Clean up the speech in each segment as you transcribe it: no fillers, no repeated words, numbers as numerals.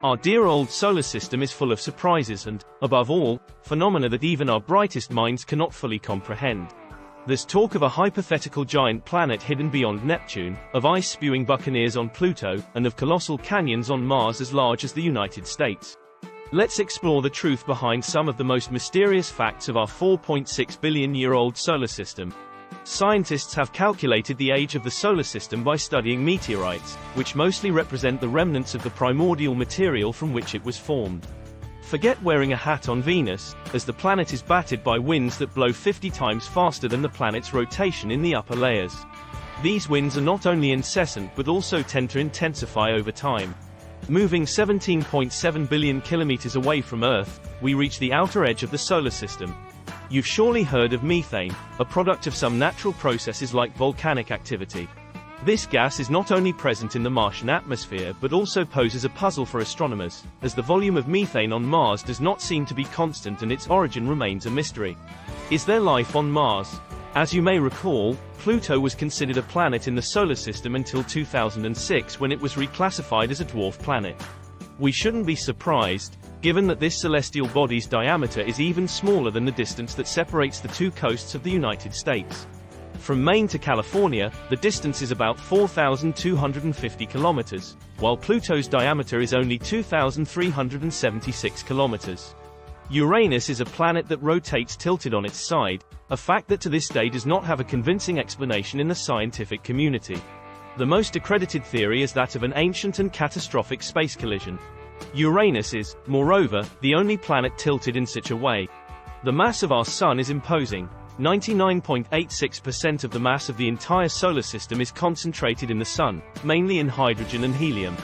Our dear old solar system is full of surprises and, above all, phenomena that even our brightest minds cannot fully comprehend. There's talk of a hypothetical giant planet hidden beyond Neptune, of ice-spewing buccaneers on Pluto, and of colossal canyons on Mars as large as the United States. Let's explore the truth behind some of the most mysterious facts of our 4.6 billion-year-old solar system. Scientists have calculated the age of the solar system by studying meteorites, which mostly represent the remnants of the primordial material from which it was formed. Forget wearing a hat on Venus, as the planet is battered by winds that blow 50 times faster than the planet's rotation in the upper layers. These winds are not only incessant but also tend to intensify over time. Moving 17.7 billion kilometers away from Earth, we reach the outer edge of the solar system. You've surely heard of methane, a product of some natural processes like volcanic activity. This gas is not only present in the Martian atmosphere but also poses a puzzle for astronomers, as the volume of methane on Mars does not seem to be constant and its origin remains a mystery. Is there life on Mars? As you may recall, Pluto was considered a planet in the solar system until 2006 when it was reclassified as a dwarf planet. We shouldn't be surprised, given that this celestial body's diameter is even smaller than the distance that separates the two coasts of the United States. From Maine to California, the distance is about 4,250 kilometers, while Pluto's diameter is only 2,376 kilometers. Uranus is a planet that rotates tilted on its side, a fact that to this day does not have a convincing explanation in the scientific community. The most accredited theory is that of an ancient and catastrophic space collision. Uranus is, moreover, the only planet tilted in such a way. The mass of our Sun is imposing. 99.86% of the mass of the entire solar system is concentrated in the Sun, mainly in hydrogen and helium.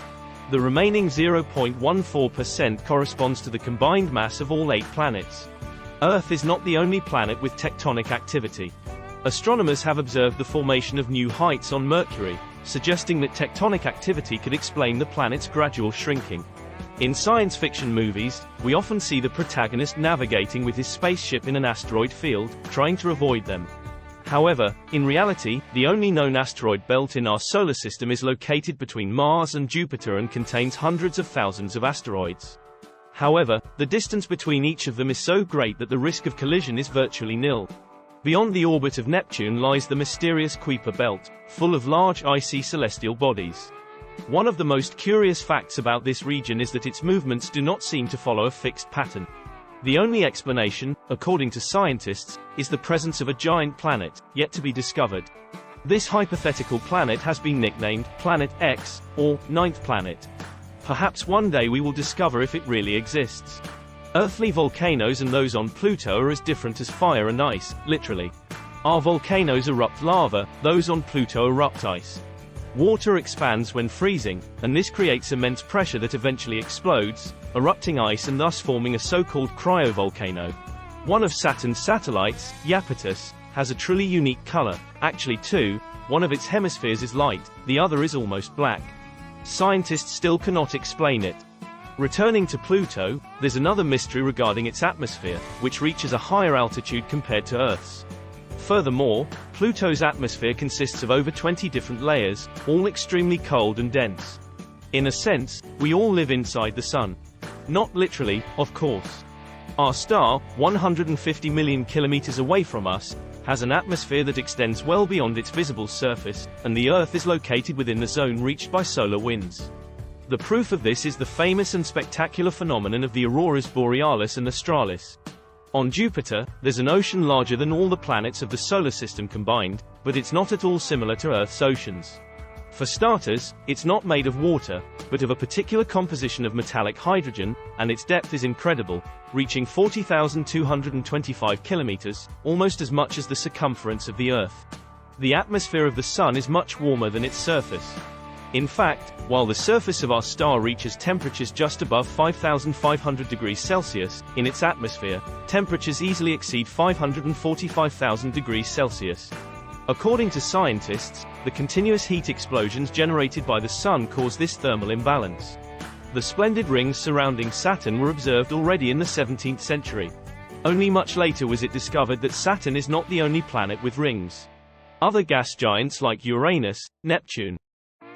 The remaining 0.14% corresponds to the combined mass of all 8 planets. Earth is not the only planet with tectonic activity. Astronomers have observed the formation of new heights on Mercury, suggesting that tectonic activity could explain the planet's gradual shrinking. In science fiction movies, we often see the protagonist navigating with his spaceship in an asteroid field, trying to avoid them. However, in reality, the only known asteroid belt in our solar system is located between Mars and Jupiter and contains hundreds of thousands of asteroids. However, the distance between each of them is so great that the risk of collision is virtually nil. Beyond the orbit of Neptune lies the mysterious Kuiper belt, full of large icy celestial bodies. One of the most curious facts about this region is that its movements do not seem to follow a fixed pattern. The only explanation, according to scientists, is the presence of a giant planet, yet to be discovered. This hypothetical planet has been nicknamed Planet X, or Ninth Planet. Perhaps one day we will discover if it really exists. Earthly volcanoes and those on Pluto are as different as fire and ice, literally. Our volcanoes erupt lava, those on Pluto erupt ice. Water expands when freezing, and this creates immense pressure that eventually explodes, erupting ice and thus forming a so-called cryovolcano. One of Saturn's satellites, Iapetus, has a truly unique color, actually two. One of its hemispheres is light, the other is almost black. Scientists still cannot explain it. Returning to Pluto, there's another mystery regarding its atmosphere, which reaches a higher altitude compared to Earth's. Furthermore, Pluto's atmosphere consists of over 20 different layers, all extremely cold and dense. In a sense, we all live inside the Sun. Not literally, of course. Our star, 150 million kilometers away from us, has an atmosphere that extends well beyond its visible surface, and the Earth is located within the zone reached by solar winds. The proof of this is the famous and spectacular phenomenon of the auroras borealis and australis. On Jupiter, there's an ocean larger than all the planets of the solar system combined, but it's not at all similar to Earth's oceans. For starters, it's not made of water, but of a particular composition of metallic hydrogen, and its depth is incredible, reaching 40,225 kilometers, almost as much as the circumference of the Earth. The atmosphere of the Sun is much warmer than its surface. In fact, while the surface of our star reaches temperatures just above 5,500 degrees Celsius, in its atmosphere, temperatures easily exceed 545,000 degrees Celsius. According to scientists, the continuous heat explosions generated by the Sun cause this thermal imbalance. The splendid rings surrounding Saturn were observed already in the 17th century. Only much later was it discovered that Saturn is not the only planet with rings. Other gas giants like Uranus, Neptune,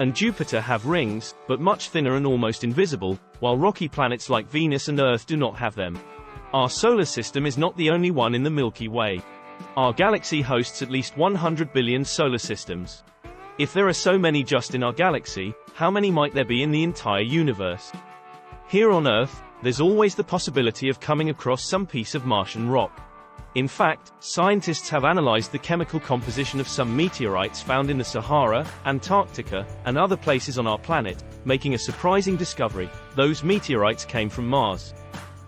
and Jupiter have rings, but much thinner and almost invisible, while rocky planets like Venus and Earth do not have them. Our solar system is not the only one in the Milky Way. Our galaxy hosts at least 100 billion solar systems. If there are so many just in our galaxy, how many might there be in the entire universe? Here on Earth, there's always the possibility of coming across some piece of Martian rock. In fact, scientists have analyzed the chemical composition of some meteorites found in the Sahara, Antarctica, and other places on our planet, making a surprising discovery: those meteorites came from Mars.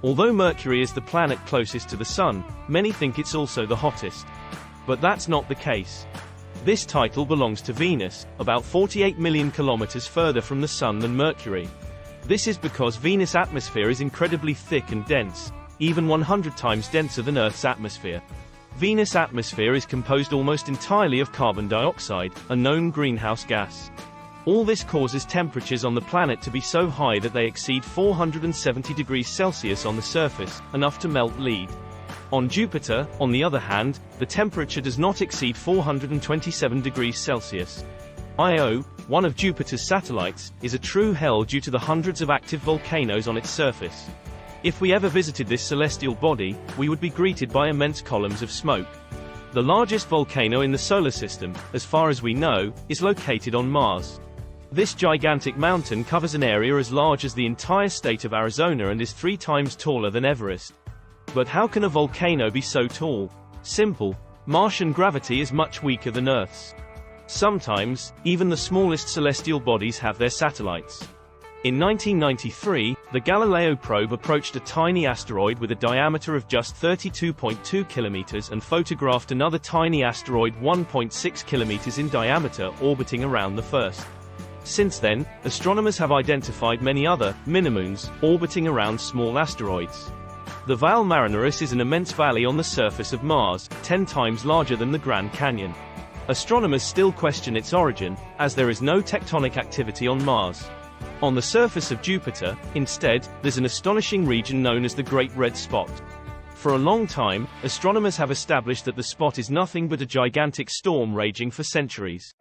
Although Mercury is the planet closest to the Sun, many think it's also the hottest. But that's not the case. This title belongs to Venus, about 48 million kilometers further from the Sun than Mercury. This is because Venus' atmosphere is incredibly thick and dense, even 100 times denser than Earth's atmosphere. Venus' atmosphere is composed almost entirely of carbon dioxide, a known greenhouse gas. All this causes temperatures on the planet to be so high that they exceed 470 degrees Celsius on the surface, enough to melt lead. On Jupiter, on the other hand, the temperature does not exceed 427 degrees Celsius. Io, one of Jupiter's satellites, is a true hell due to the hundreds of active volcanoes on its surface. If we ever visited this celestial body, we would be greeted by immense columns of smoke. The largest volcano in the solar system, as far as we know, is located on Mars. This gigantic mountain covers an area as large as the entire state of Arizona and is 3 times taller than Everest. But how can a volcano be so tall? Simple. Martian gravity is much weaker than Earth's. Sometimes, even the smallest celestial bodies have their satellites. In 1993, the Galileo probe approached a tiny asteroid with a diameter of just 32.2 kilometers and photographed another tiny asteroid 1.6 kilometers in diameter orbiting around the first. Since then, astronomers have identified many other minimoons orbiting around small asteroids. The Val Marineris is an immense valley on the surface of Mars, 10 times larger than the Grand Canyon. Astronomers still question its origin, as there is no tectonic activity on Mars. On the surface of Jupiter, instead, there's an astonishing region known as the Great Red Spot. For a long time, astronomers have established that the spot is nothing but a gigantic storm raging for centuries.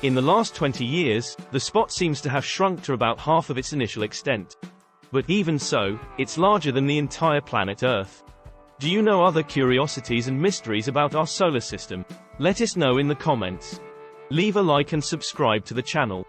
In the last 20 years, the spot seems to have shrunk to about half of its initial extent. But even so, it's larger than the entire planet Earth. Do you know other curiosities and mysteries about our solar system? Let us know in the comments. Leave a like and subscribe to the channel.